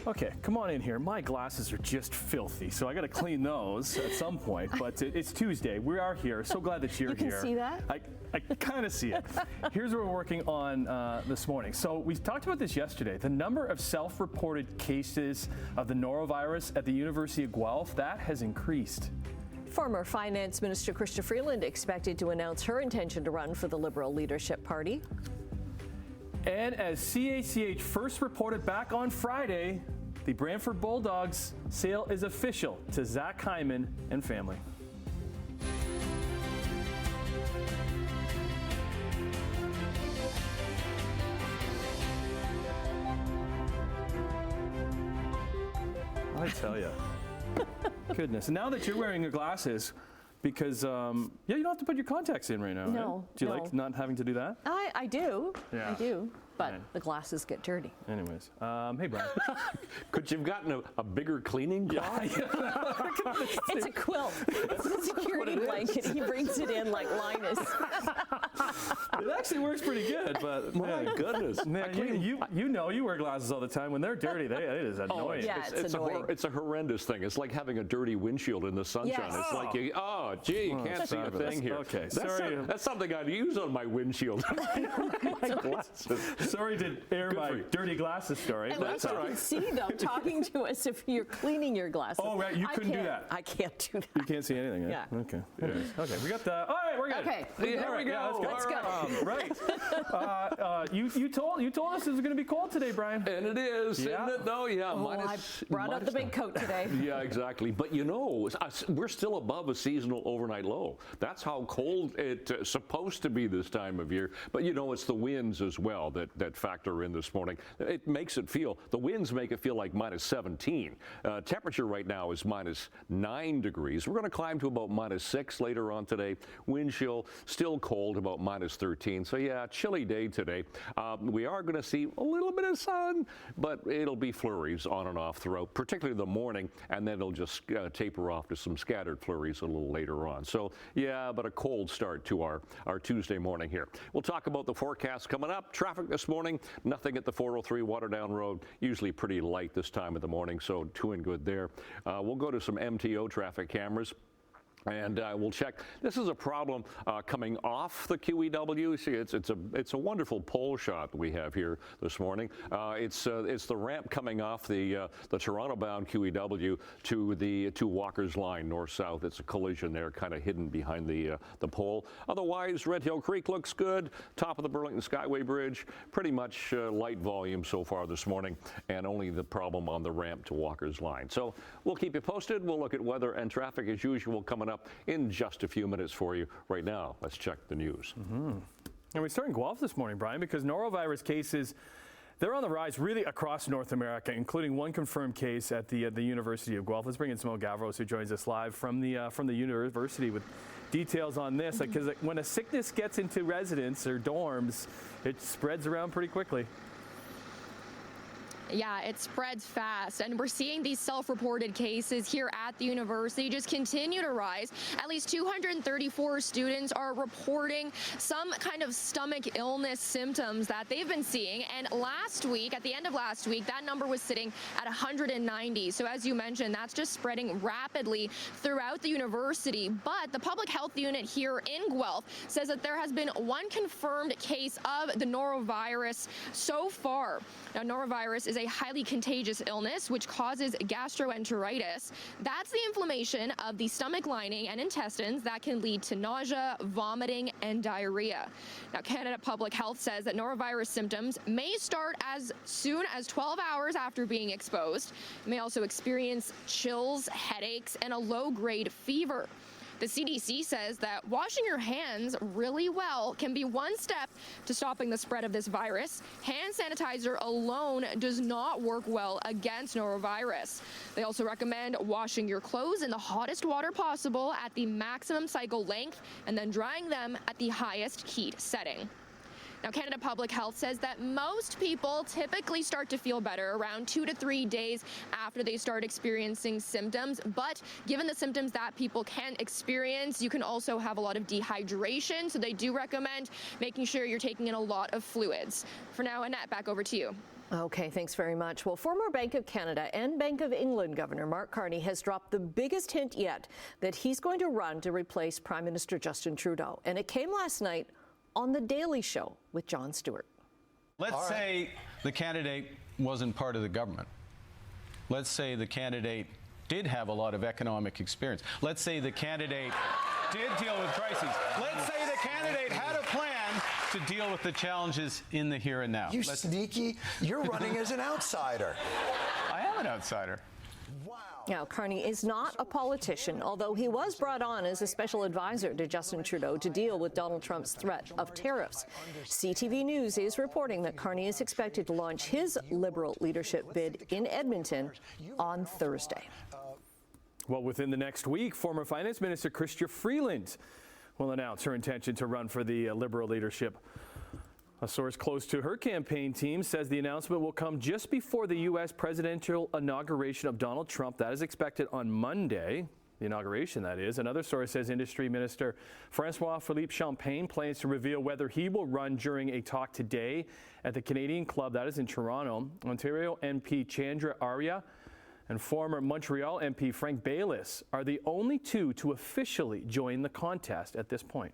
Okay, come on in here. My glasses are just filthy, so I got to clean those at some point. But it's Tuesday. We are here. So glad that you're here. You can see that? I kind of see it. Here's what we're working on this morning. So we talked about this yesterday. The number of self-reported cases of the norovirus at the University of Guelph, that has increased. Former Finance Minister Chrystia Freeland expected to announce her intention to run for the Liberal leadership party. And as CHCH first reported back on Friday, the Brantford Bulldogs sale is official to Zach Hyman and family. I tell you. Goodness. And now that you're wearing your glasses, because, you don't have to put your contacts in right now. No. Right? Do you like not having to do that? I do. Yeah. I do. But Right. the glasses get dirty. Anyways. Hey, Brian. Could you have gotten a bigger cleaning cloth? It's a quilt. It's a security blanket. He brings it in like Linus. It actually works pretty good, but My goodness. man, you wear glasses all the time. When they're dirty, it is annoying. yeah. It's annoying. It's a horrendous thing. It's like having a dirty windshield in the sunshine. Yes. It's like, you can't see a fabulous. thing here. Okay, sorry. That's something I'd use on my windshield. My glasses. Sorry to air my dirty glasses story. At But, least you can see them talking to us if you're cleaning your glasses. Oh, right, you couldn't do that. I can't do that. you can't see anything. Eh? Yeah. Okay. Anyways. Okay. We got the. All right, we're good. Okay. There we go. Yeah, Let's go. Right. You told us it was going to be cold today, Brian. And it is, Yeah. isn't it? though? Yeah. Oh, I brought up the big coat today. Yeah, exactly. But we're still above a seasonal overnight low. That's how cold it's supposed to be this time of year. But it's the winds as well that factor in this morning. It makes it feel, the winds make it feel like minus 17. Temperature right now is minus 9 degrees. We're going to climb to about minus 6 later on today. Wind chill, still cold, about minus 13. So yeah, chilly day today. We are going to see a little bit of sun, but it'll be flurries on and off throughout, particularly the morning, and then it'll just taper off to some scattered flurries a little later on. So yeah, but a cold start to our Tuesday morning here. We'll talk about the forecast coming up. Traffic this morning, nothing at the 403 Waterdown Road, usually pretty light this time of the morning, so doing good there. We'll go to some MTO traffic cameras. And we'll check. This is a problem coming off the QEW. See, it's a wonderful pole shot that we have here this morning. It's the ramp coming off the Toronto-bound QEW to Walker's Line, north-south. It's a collision there, kind of hidden behind the pole. Otherwise, Red Hill Creek looks good. Top of the Burlington Skyway Bridge, pretty much light volume so far this morning, and only the problem on the ramp to Walker's Line. So we'll keep you posted. We'll look at weather and traffic as usual coming up in just a few minutes for you. Right now, let's check the news. Mm-hmm. And we start in Guelph this morning, Brian, because norovirus cases, they're on the rise really across North America, including one confirmed case at the University of Guelph. Let's bring in Simone Gavros, who joins us live from the university with details on this. Because when a sickness gets into residents or dorms, it spreads around pretty quickly. Yeah, it spreads fast, and we're seeing these self-reported cases here at the university just continue to rise. At least 234 students are reporting some kind of stomach illness symptoms that they've been seeing, and last week, at the end of last week, that number was sitting at 190. So as you mentioned, that's just spreading rapidly throughout the university. But the public health unit here in Guelph says that there has been one confirmed case of the norovirus so far. Now, norovirus is a highly contagious illness which causes gastroenteritis. That's the inflammation of the stomach lining and intestines that can lead to nausea, vomiting, and diarrhea. Now, Canada Public Health says that norovirus symptoms may start as soon as 12 hours after being exposed. You may also experience chills, headaches, and a low-grade fever. The CDC says that washing your hands really well can be one step to stopping the spread of this virus. Hand sanitizer alone does not work well against norovirus. They also recommend washing your clothes in the hottest water possible at the maximum cycle length and then drying them at the highest heat setting. Now, Canada Public Health says that most people typically start to feel better around 2 to 3 days after they start experiencing symptoms. But given the symptoms that people can experience, you can also have a lot of dehydration. So they do recommend making sure you're taking in a lot of fluids. For now, Annette, back over to you. Okay, thanks very much. Well, former Bank of Canada and Bank of England Governor Mark Carney has dropped the biggest hint yet that he's going to run to replace Prime Minister Justin Trudeau. And it came last night on The Daily Show with Jon Stewart. Let's say the candidate wasn't part of the government. Let's say the candidate did have a lot of economic experience. Let's say the candidate did deal with crises. Let's say the candidate had a plan to deal with the challenges in the here and now. You sneaky, you're running as an outsider. I am an outsider. Wow. Now, Carney is not a politician, although he was brought on as a special advisor to Justin Trudeau to deal with Donald Trump's threat of tariffs. CTV News is reporting that Carney is expected to launch his Liberal leadership bid in Edmonton on Thursday. Well, within the next week, former Finance Minister Chrystia Freeland will announce her intention to run for the Liberal leadership. A source close to her campaign team says the announcement will come just before the U.S. presidential inauguration of Donald Trump. That is expected on Monday, the inauguration, that is. Another source says Industry Minister Francois-Philippe Champagne plans to reveal whether he will run during a talk today at the Canadian Club, that is in Toronto. Ontario MP Chandra Arya and former Montreal MP Frank Baylis are the only two to officially join the contest at this point.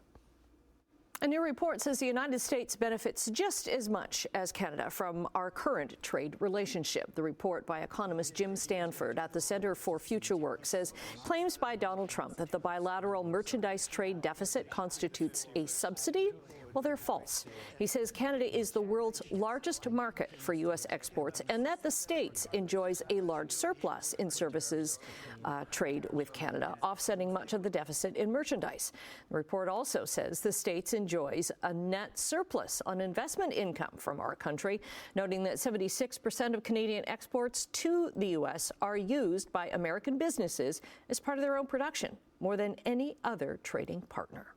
A new report says the United States benefits just as much as Canada from our current trade relationship. The report by economist Jim Stanford at the Center for Future Work says claims by Donald Trump that the bilateral merchandise trade deficit constitutes a subsidy, well, they're false. He says Canada is the world's largest market for U.S. exports and that the States enjoys a large surplus in services trade with Canada, offsetting much of the deficit in merchandise. The report also says the States enjoys a net surplus on investment income from our country, noting that 76% of Canadian exports to the U.S. are used by American businesses as part of their own production, more than any other trading partner.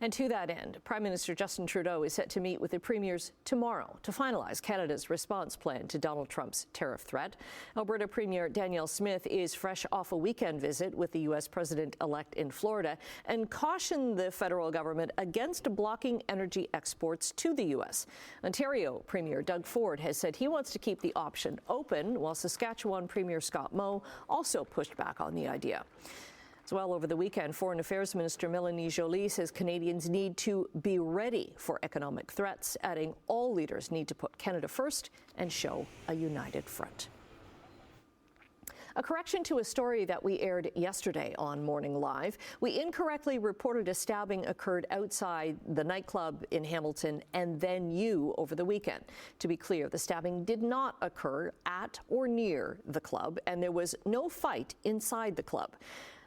And to that end, Prime Minister Justin Trudeau is set to meet with the premiers tomorrow to finalize Canada's response plan to Donald Trump's tariff threat. Alberta Premier Danielle Smith is fresh off a weekend visit with the U.S. President-elect in Florida and cautioned the federal government against blocking energy exports to the U.S. Ontario Premier Doug Ford has said he wants to keep the option open, while Saskatchewan Premier Scott Moe also pushed back on the idea. As well, over the weekend, Foreign Affairs Minister Mélanie Joly says Canadians need to be ready for economic threats, adding all leaders need to put Canada first and show a united front. A correction to a story that we aired yesterday on Morning Live. We incorrectly reported a stabbing occurred outside the nightclub in Hamilton and then you over the weekend. To be clear, the stabbing did not occur at or near the club, and there was no fight inside the club.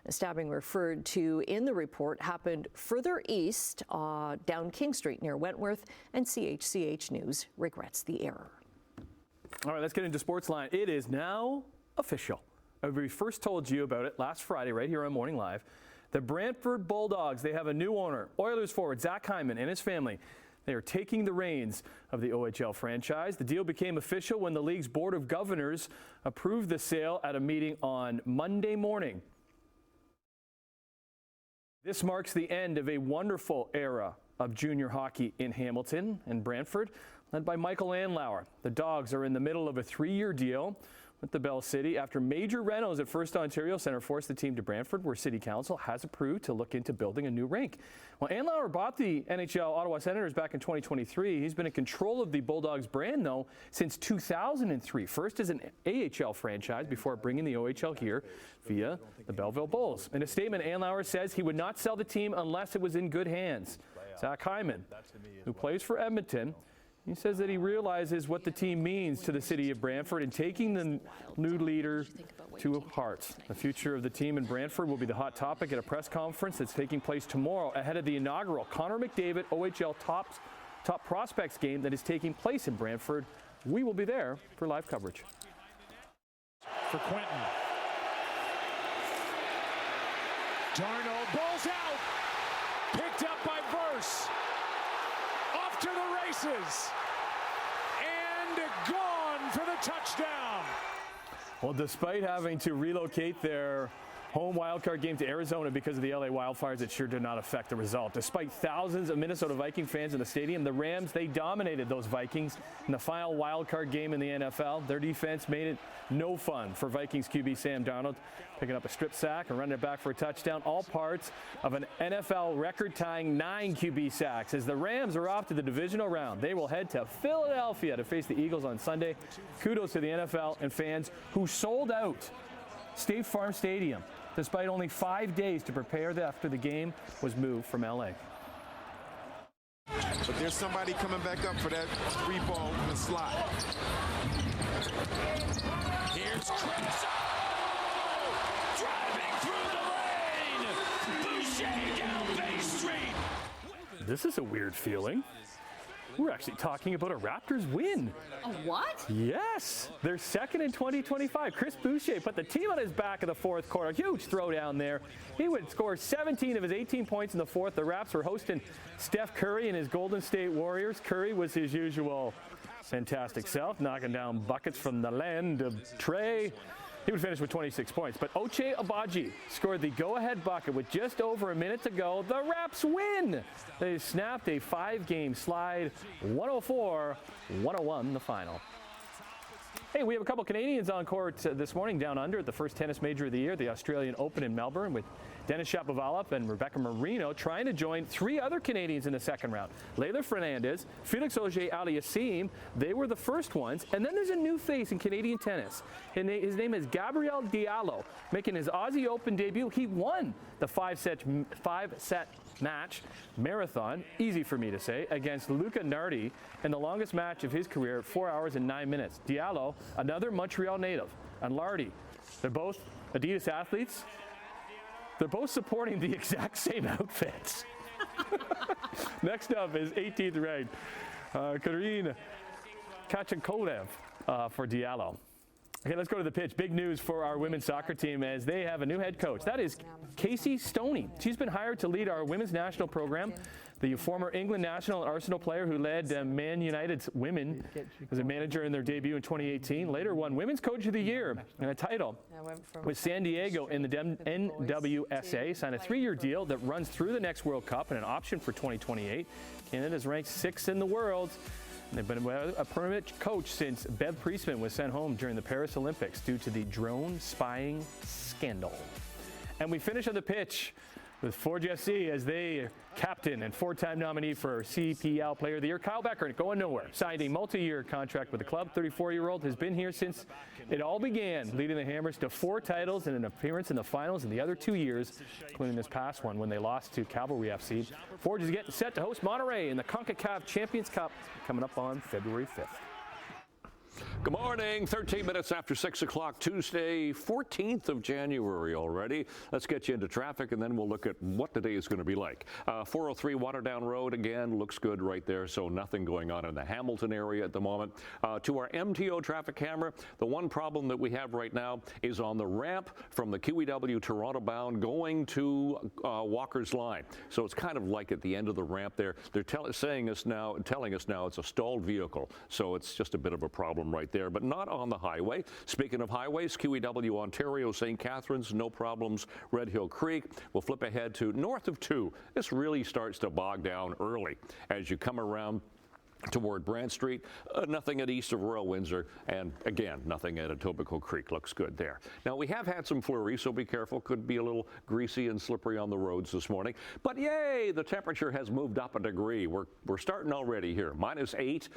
The stabbing referred to in the report happened further east down King Street near Wentworth, and CHCH News regrets the error. All right, let's get into Sportsline. It is now official. We first told you about it last Friday right here on Morning Live. The Brantford Bulldogs, they have a new owner. Oilers forward Zach Hyman and his family. They are taking the reins of the OHL franchise. The deal became official when the league's Board of Governors approved the sale at a meeting on Monday morning. This marks the end of a wonderful era of junior hockey in Hamilton and Brantford, led by Michael Andlauer. The Dogs are in the middle of a 3-year deal with the Bell City after major renos at First Ontario Centre forced the team to Brantford, where City Council has approved to look into building a new rink. Well, Andlauer bought the NHL Ottawa Senators back in 2023. He's been in control of the Bulldogs brand, though, since 2003. First as an AHL franchise before bringing the OHL here via the Belleville Bulls. In a statement, Andlauer says he would not sell the team unless it was in good hands. Zach Hyman, who plays for Edmonton, he says that he realizes what the team means to the city of Brantford and taking the new leader to heart. The future of the team in Brantford will be the hot topic at a press conference that's taking place tomorrow ahead of the inaugural Connor McDavid OHL top prospects game that is taking place in Brantford. We will be there for live coverage. For Quentin. Darno, ball's out. Picked up by Verse. Off to the races. And gone for the touchdown. Well, despite having to relocate their home wildcard game to Arizona because of the LA wildfires. It sure did not affect the result. Despite thousands of Minnesota Viking fans in the stadium, the Rams, they dominated those Vikings in the final wildcard game in the NFL. Their defense made it no fun for Vikings QB Sam Darnold, picking up a strip sack and running it back for a touchdown. All parts of an NFL record-tying 9 QB sacks. As the Rams are off to the divisional round, they will head to Philadelphia to face the Eagles on Sunday. Kudos to the NFL and fans who sold out State Farm Stadium despite only 5 days to prepare after the game was moved from LA. But there's somebody coming back up for that 3 ball in the slot. Here's Chris driving through the lane. Boucher down Bay Street. This is a weird feeling. We're actually talking about a Raptors win. A what? Yes, they're second in 2025. Chris Boucher put the team on his back in the fourth quarter. Huge throwdown there. He would score 17 of his 18 points in the fourth. The Raps were hosting Steph Curry and his Golden State Warriors. Curry was his usual fantastic self, knocking down buckets from the land of Trey. He would finish with 26 points, but Ochai Agbaji scored the go-ahead bucket with just over a minute to go. The Raps win. They snapped a 5-game slide, 104-101 the final. Hey, we have a couple Canadians on court this morning down under at the first tennis major of the year, the Australian Open in Melbourne, with Denis Shapovalov and Rebecca Marino trying to join 3 other Canadians in the second round. Leylah Fernandez, Felix Auger-Aliassime, they were the first ones. And then there's a new face in Canadian tennis. His name is Gabriel Diallo, making his Aussie Open debut. He won the 5-set match marathon, easy for me to say, against Luca Nardi in the longest match of his career at 4 hours and 9 minutes. Diallo, another Montreal native, and Lardy, they're both Adidas athletes. They're both supporting the exact same outfits. Next up is 18th ranked Karine Kachankolev for Diallo. Okay, let's go to the pitch. Big news for our women's soccer team as they have a new head coach. That is Casey Stoney. She's been hired to lead our women's national program. The former England national and Arsenal player who led Man United's women as a manager in their debut in 2018, later won Women's Coach of the Year and a title with San Diego in the NWSA, signed a 3-year deal that runs through the next World Cup and an option for 2028. Canada's ranked 6th in the world. And they've been a permanent coach since Bev Priestman was sent home during the Paris Olympics due to the drone spying scandal. And we finish on the pitch with Forge FC as they captain and 4-time nominee for CPL Player of the Year, Kyle Becker, going nowhere. Signed a multi-year contract with the club. 34-year-old has been here since it all began, leading the Hammers to 4 titles and an appearance in the finals in the other 2 years, including this past one when they lost to Cavalry FC. Forge is getting set to host Monterrey in the CONCACAF Champions Cup coming up on February 5th. Good morning. 13 minutes after 6 o'clock, Tuesday, 14th of January already. Let's get you into traffic, and then we'll look at what the day is going to be like. 403 Waterdown Road, again, looks good right there, so nothing going on in the Hamilton area at the moment. To our MTO traffic camera, the one problem that we have right now is on the ramp from the QEW Toronto bound going to Walker's Line. So it's kind of like at the end of the ramp there. They're telling us now it's a stalled vehicle, so it's just a bit of a problem right there, but not on the highway. Speaking of highways, QEW Ontario, St. Catharines, no problems. Red Hill Creek. We'll flip ahead to north of 2. This really starts to bog down early as you come around toward Brant Street. Nothing at east of Royal Windsor, and again, nothing at Etobicoke Creek. Looks good there. Now, we have had some flurries, so be careful. Could be a little greasy and slippery on the roads this morning. But yay, the temperature has moved up a degree. We're starting already here. -8.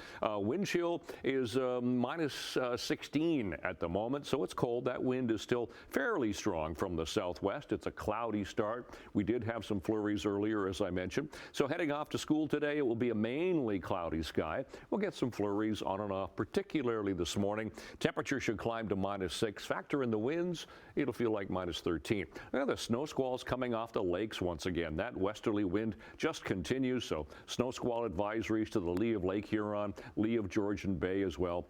Wind chill is -16 at the moment, so it's cold. That wind is still fairly strong from the southwest. It's a cloudy start. We did have some flurries earlier, as I mentioned. So heading off to school today, it will be a mainly cloudy sky. We'll get some flurries on and off, particularly this morning. Temperature should climb to -6. Factor in the winds, it'll feel like -13. Now, the snow squalls coming off the lakes once again. That westerly wind just continues, so snow squall advisories to the lee of Lake Huron, lee of Georgian Bay as well.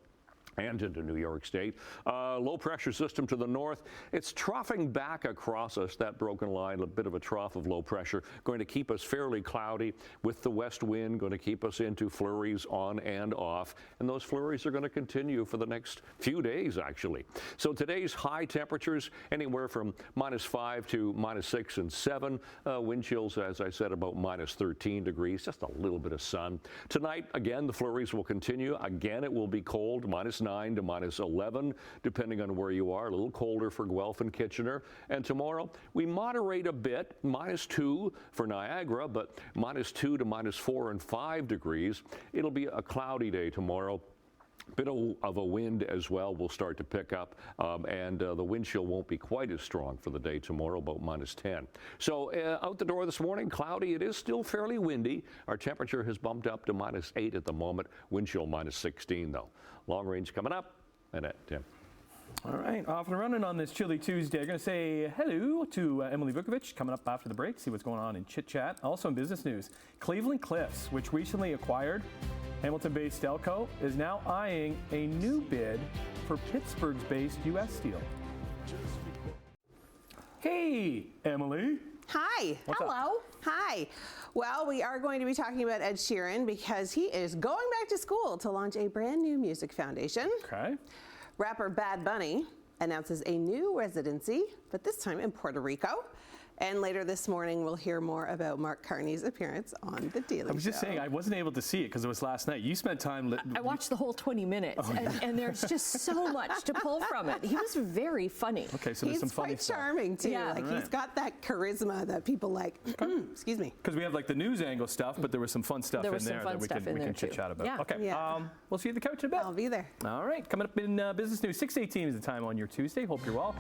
and into New York State. Low pressure system to the north. It's troughing back across us, that broken line, a bit of a trough of low pressure, going to keep us fairly cloudy with the west wind, going to keep us into flurries on and off. And those flurries are going to continue for the next few days, actually. So today's high temperatures anywhere from -5 to -6 and 7. Wind chills, as I said, about -13 degrees, just a little bit of sun. Tonight, again, the flurries will continue. Again, it will be cold, -9 to -11, depending on where you are. A little colder for Guelph and Kitchener. And tomorrow, we moderate a bit, -2 for Niagara, but -2 to -4 and 5 degrees. It'll be a cloudy day tomorrow. Bit of a wind as well will start to pick up, and the wind chill won't be quite as strong for the day tomorrow, about -10. So out the door this morning, cloudy. It is still fairly windy. Our temperature has bumped up to -8 at the moment. Wind chill -16 though. Long range coming up, and at 10. All right, off and running on this chilly Tuesday. I'm going to say hello to Emily Vukovic coming up after the break, see what's going on in Chit Chat. Also in business news, Cleveland Cliffs, which recently acquired Hamilton-based Stelco, is now eyeing a new bid for Pittsburgh-based U.S. Steel. Hey, Emily. Hi. Hello. Hi. Well, we are going to be talking about Ed Sheeran because he is going back to school to launch a brand new music foundation. Okay. Rapper Bad Bunny announces a new residency, but this time in Puerto Rico. And later this morning, we'll hear more about Mark Carney's appearance on The Daily Show. I was just saying, I wasn't able to see it because it was last night. You spent time... I watched the whole 20 minutes, and there's just so much to pull from it. He was very funny. Okay, so there's some funny He's stuff. quite charming, too. Yeah. Like, he's got that charisma that people like. Excuse me. Because we have like the news angle stuff, but there was some fun stuff There in was some there fun that we stuff can, in we there, can too. chit-chat about. Yeah. Okay, Yeah. we'll see you at the couch in a bit. I'll be there. All right, coming up in business news, 6:18 is the time on your Tuesday. Hope you're well.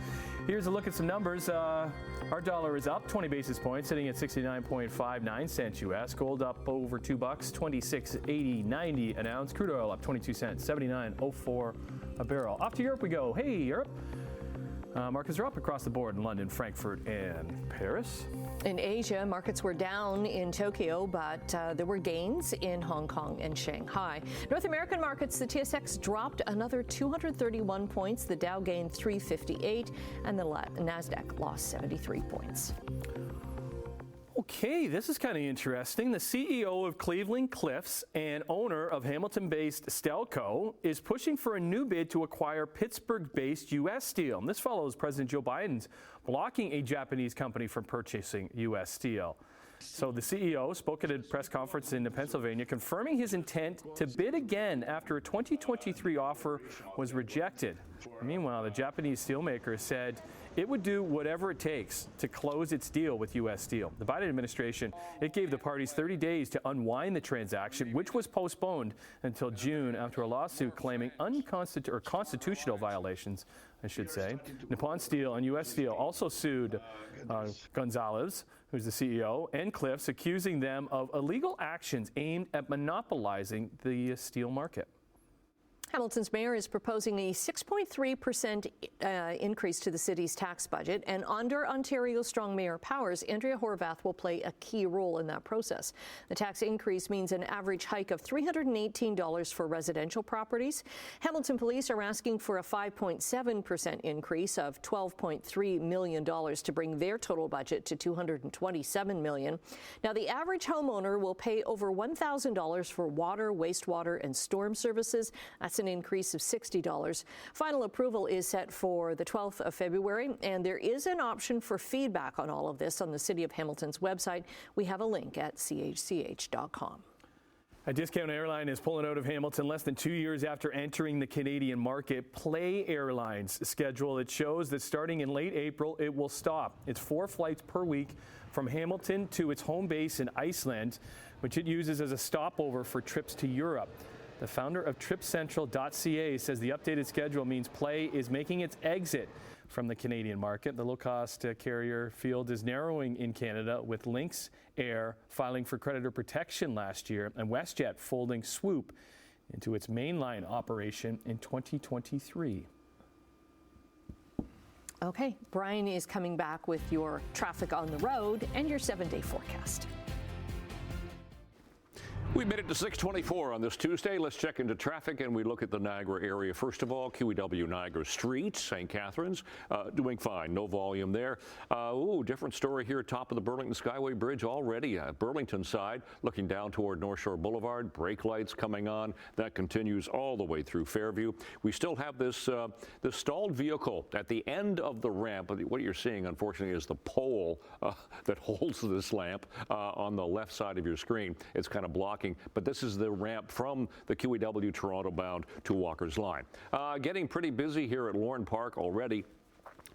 Here's a look at some numbers. Our dollar is up 20 basis points, sitting at 69.59 cents U.S. Gold up over $2, 26.80.90 an ounce. Crude oil up 22 cents, 79.04 a barrel. Off to Europe we go. Hey, Europe. Markets are up across the board in London, Frankfurt, and Paris. In Asia, markets were down in Tokyo, but there were gains in Hong Kong and Shanghai. North American markets, the TSX dropped another 231 points, the Dow gained 358, and the NASDAQ lost 73 points. Okay, this is kind of interesting. The CEO of Cleveland Cliffs and owner of Hamilton-based Stelco is pushing for a new bid to acquire Pittsburgh-based U.S. Steel. And this follows President Joe Biden's blocking a Japanese company from purchasing U.S. Steel. So the CEO spoke at a press conference in Pennsylvania, confirming his intent to bid again after a 2023 offer was rejected. Meanwhile, the Japanese steelmaker said it would do whatever it takes to close its deal with U.S. Steel. The Biden administration, it gave the parties 30 days to unwind the transaction, which was postponed until June after a lawsuit claiming constitutional violations, I should say. Nippon Steel and U.S. Steel also sued Gonzalez, who's the CEO, and Cliffs, accusing them of illegal actions aimed at monopolizing the steel market. Hamilton's mayor is proposing a 6.3% increase to the city's tax budget, and under Ontario's strong mayor powers, Andrea Horvath will play a key role in that process. The tax increase means an average hike of $318 for residential properties. Hamilton police are asking for a 5.7% increase of $12.3 million to bring their total budget to $227 million. Now, the average homeowner will pay over $1,000 for water, wastewater, and storm services. That's an increase of $60. Final approval is set for the 12th of February, and there is an option for feedback on all of this on the City of Hamilton's website. We have a link at chch.com. A discount airline is pulling out of Hamilton less than 2 years after entering the Canadian market. Play Airlines' schedule, it shows that starting in late April, it will stop. It's 4 flights per week from Hamilton to its home base in Iceland, which it uses as a stopover for trips to Europe. The founder of TripCentral.ca says the updated schedule means Play is making its exit from the Canadian market. The low-cost carrier field is narrowing in Canada, with Lynx Air filing for creditor protection last year and WestJet folding Swoop into its mainline operation in 2023. Okay, Brian is coming back with your traffic on the road and your 7-day forecast. We made it to 6:24 on this Tuesday. Let's check into traffic and we look at the Niagara area. First of all, QEW Niagara Street, St. Catharines, doing fine. No volume there. Different story here. Top of the Burlington Skyway Bridge already. Burlington side, looking down toward North Shore Boulevard. Brake lights coming on. That continues all the way through Fairview. We still have this stalled vehicle at the end of the ramp. What you're seeing, unfortunately, is the pole that holds this lamp on the left side of your screen. It's kind of blocking. But this is the ramp from the QEW Toronto bound to Walker's Line. Getting pretty busy here at Lorne Park already.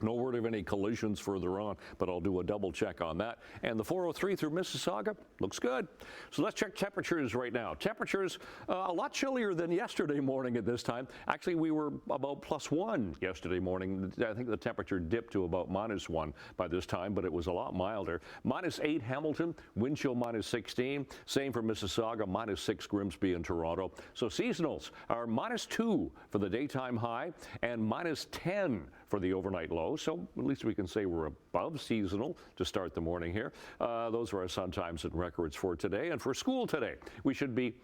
No word of any collisions further on, but I'll do a double check on that. And the 403 through Mississauga looks good. So let's check temperatures right now. Temperatures a lot chillier than yesterday morning at this time. Actually, we were about +1 yesterday morning. I think the temperature dipped to about -1 by this time, but it was a lot milder. -8 Hamilton, wind chill -16. Same for Mississauga, -6 Grimsby and Toronto. So seasonals are -2 for the daytime high and -10 for the overnight low. So at least we can say we're above seasonal to start the morning here. Those are our sun times and records for today. And for school today, we should be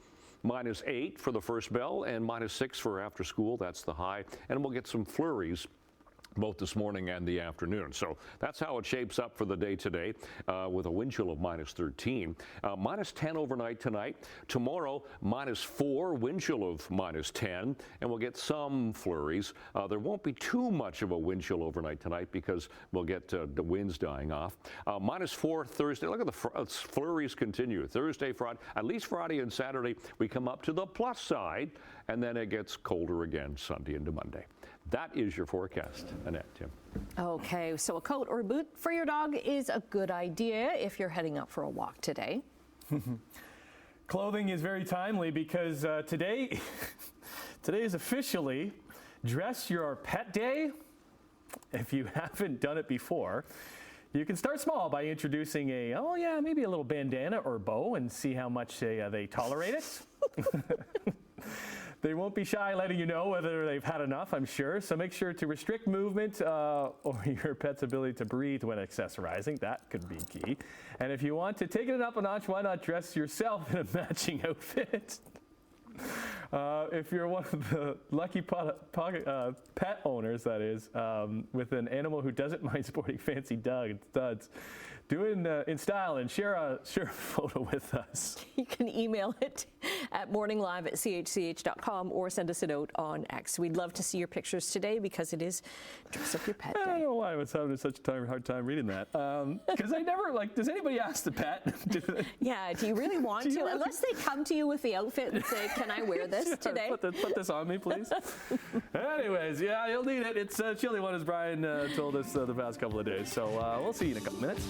-8 for the first bell and -6 for after school. That's the high. And we'll get some flurries both this morning and the afternoon. So that's how it shapes up for the day today with a wind chill of -13. -10 overnight tonight. Tomorrow, -4, wind chill of -10, and we'll get some flurries. There won't be too much of a wind chill overnight tonight because we'll get the winds dying off. -4 Thursday. Look at the flurries continue. Thursday, Friday, at least Friday and Saturday, we come up to the plus side, and then it gets colder again Sunday into Monday. That is your forecast, Annette, Tim. Okay, so a coat or boot for your dog is a good idea if you're heading out for a walk today. Clothing is very timely because today is officially Dress Your Pet Day. If you haven't done it before, you can start small by introducing maybe a little bandana or bow and see how much they tolerate it. They won't be shy letting you know whether they've had enough, I'm sure. So make sure to restrict movement or your pet's ability to breathe when accessorizing. That could be key. And if you want to take it up a notch, why not dress yourself in a matching outfit? If you're one of the lucky pet owners, that is, with an animal who doesn't mind sporting fancy studs, do it in style and share a photo with us. You can email it at morninglive@chch.com or send us a note on X. We'd love to see your pictures today because it is Dress Up Your Pet Day. I don't know why I was having such a hard time reading that. Because I never, does anybody ask the pet? Yeah, do you really want to? Really? Unless they come to you with the outfit and say, can I wear this today? Put this on me, please. Anyways, yeah, you'll need it. It's a chilly one, as Brian told us the past couple of days. So we'll see you in a couple minutes.